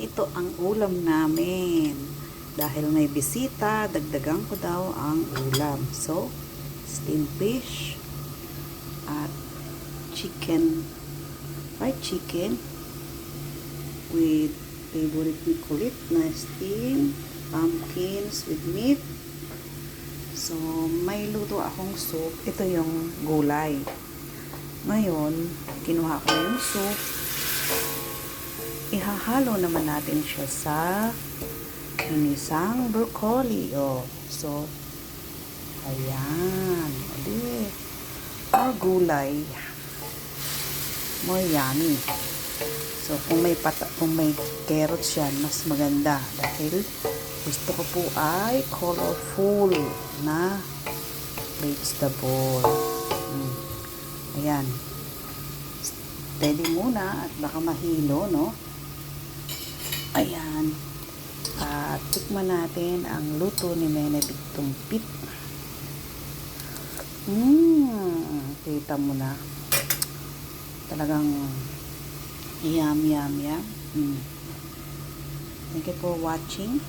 ito ang ulam namin. Dahil may bisita, dagdagan ko daw ang ulam. So, steamed fish at chicken, fried chicken with favorite ni Kulit na steam, pumpkins with meat. So, may luto akong soup. Ito yung gulay. Ngayon, kinuha ko yung soup. Ihahalo naman natin siya sa inisang broccoli. Oh. So, ayan. Adi, more gulay. More yummy. So, kung may carrots yan, mas maganda. Dahil gusto ko po ay colorful na vegetable. Ayan. Steady muna at baka mahilo, no? Ayan. At tikman natin ang luto ni Nene Bigtumpit. Kita mo na. Talagang yum, yum, yum. Thank you for watching.